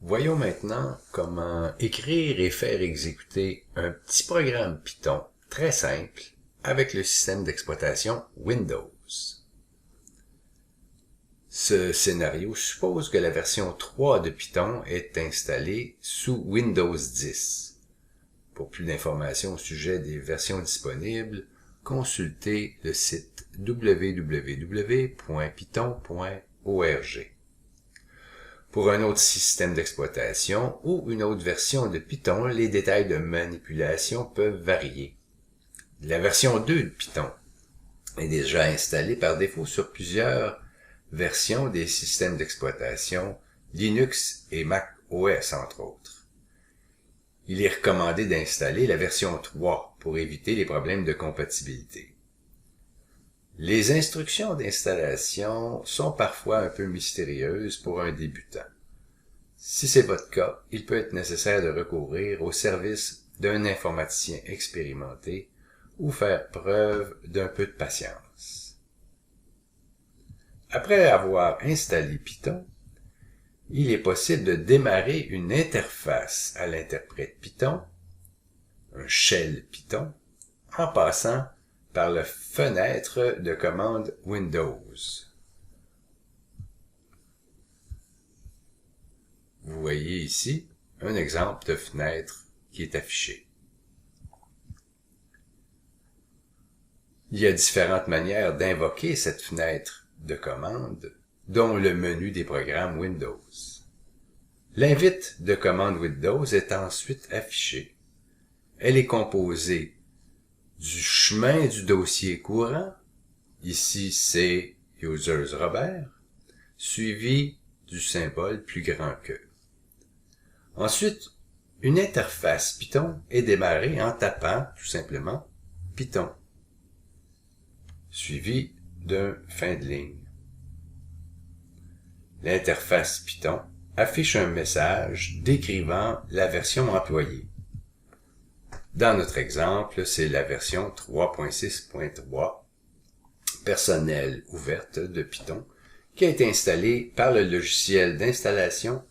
Voyons maintenant comment écrire et faire exécuter un petit programme Python très simple avec le système d'exploitation Windows. Ce scénario suppose que la version 3 de Python est installée sous Windows 10. Pour plus d'informations au sujet des versions disponibles, consultez le site www.python.org. Pour un autre système d'exploitation ou une autre version de Python, les détails de manipulation peuvent varier. La version 2 de Python est déjà installée par défaut sur plusieurs versions des systèmes d'exploitation Linux et Mac OS entre autres. Il est recommandé d'installer la version 3 pour éviter les problèmes de compatibilité. Les instructions d'installation sont parfois un peu mystérieuses pour un débutant. Si c'est votre cas, il peut être nécessaire de recourir au service d'un informaticien expérimenté ou faire preuve d'un peu de patience. Après avoir installé Python, il est possible de démarrer une interface à l'interprète Python, un shell Python, en passant par la fenêtre de commande Windows. Vous voyez ici un exemple de fenêtre qui est affiché. Il y a différentes manières d'invoquer cette fenêtre de commande, dont le menu des programmes Windows. L'invite de commande Windows est ensuite affichée. Elle est composée du chemin du dossier courant, ici c'est Users Robert, suivi du symbole plus grand que. Ensuite, une interface Python est démarrée en tapant tout simplement Python, suivi d'un fin de ligne. L'interface Python affiche un message décrivant la version employée. Dans notre exemple, c'est la version 3.6.3 personnelle ouverte de Python qui a été installée par le logiciel d'installation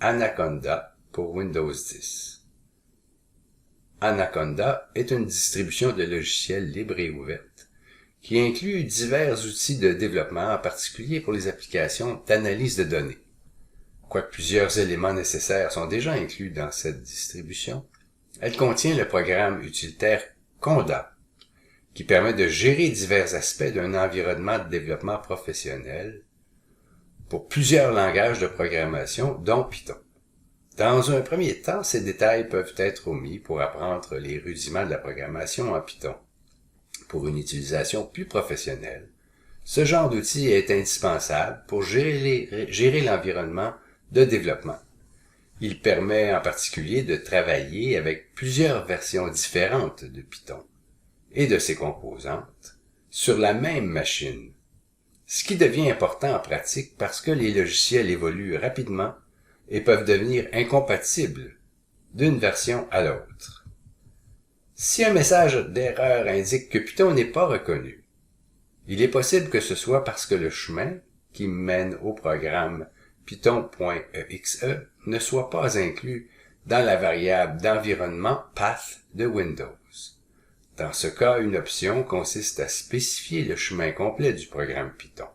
Anaconda pour Windows 10. Anaconda est une distribution de logiciels libres et ouverte qui inclut divers outils de développement, en particulier pour les applications d'analyse de données. Quoique plusieurs éléments nécessaires sont déjà inclus dans cette distribution, elle contient le programme utilitaire Conda, qui permet de gérer divers aspects d'un environnement de développement professionnel pour plusieurs langages de programmation, dont Python. Dans un premier temps, ces détails peuvent être omis pour apprendre les rudiments de la programmation en Python. Pour une utilisation plus professionnelle, ce genre d'outil est indispensable pour gérer l'environnement de développement. Il permet en particulier de travailler avec plusieurs versions différentes de Python et de ses composantes sur la même machine, ce qui devient important en pratique parce que les logiciels évoluent rapidement et peuvent devenir incompatibles d'une version à l'autre. Si un message d'erreur indique que Python n'est pas reconnu, il est possible que ce soit parce que le chemin qui mène au programme python.exe ne soit pas inclus dans la variable d'environnement path de Windows. Dans ce cas, une option consiste à spécifier le chemin complet du programme Python.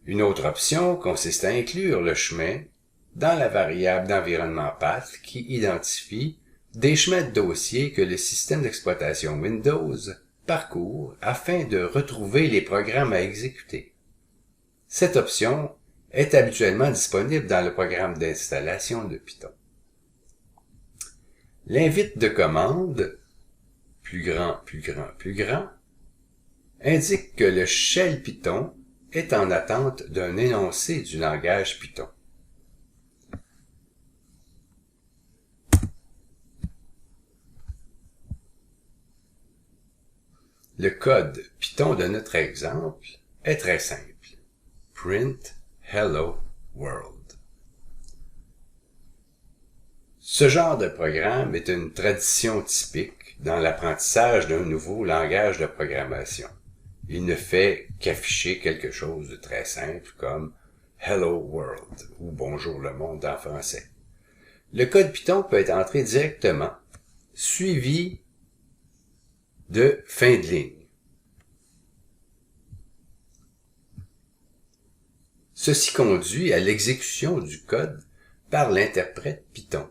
Une autre option consiste à inclure le chemin dans la variable d'environnement path qui identifie des chemins de dossier que le système d'exploitation Windows parcourt afin de retrouver les programmes à exécuter. Cette option est habituellement disponible dans le programme d'installation de Python. L'invite de commande plus grand indique que le shell Python est en attente d'un énoncé du langage Python. Le code Python de notre exemple est très simple. Print Hello World. Ce genre de programme est une tradition typique dans l'apprentissage d'un nouveau langage de programmation. Il ne fait qu'afficher quelque chose de très simple comme Hello World ou Bonjour le monde en français. Le code Python peut être entré directement, suivi de fin de ligne. Ceci conduit à l'exécution du code par l'interprète Python.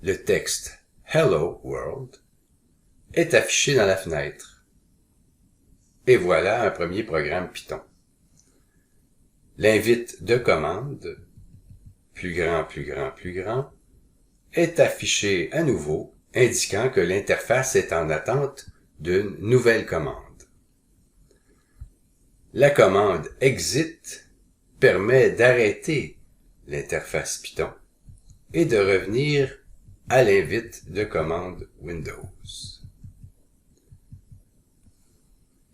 Le texte Hello World est affiché dans la fenêtre. Et voilà un premier programme Python. L'invite de commande, plus grand, est affiché à nouveau, indiquant que l'interface est en attente d'une nouvelle commande. La commande exit permet d'arrêter l'interface Python et de revenir à l'invite de commande Windows.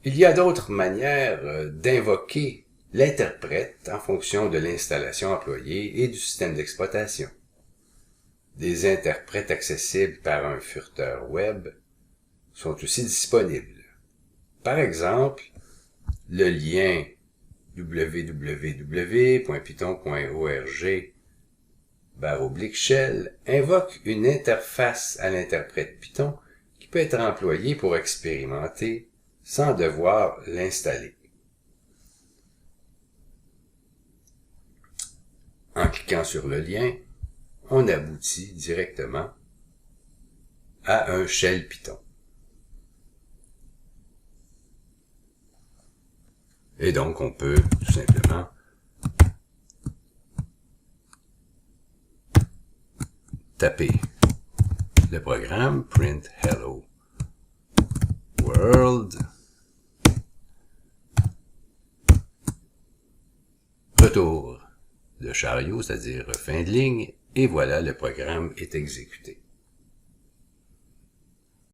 Il y a d'autres manières d'invoquer l'interprète en fonction de l'installation employée et du système d'exploitation. Des interprètes accessibles par un furteur web sont aussi disponibles. Par exemple, le lien www.python.org/shell invoque une interface à l'interprète Python qui peut être employée pour expérimenter sans devoir l'installer. En cliquant sur le lien, on aboutit directement à un shell Python. Et donc, on peut tout simplement taper le programme print hello world, retour de chariot, c'est-à-dire fin de ligne, et voilà, le programme est exécuté.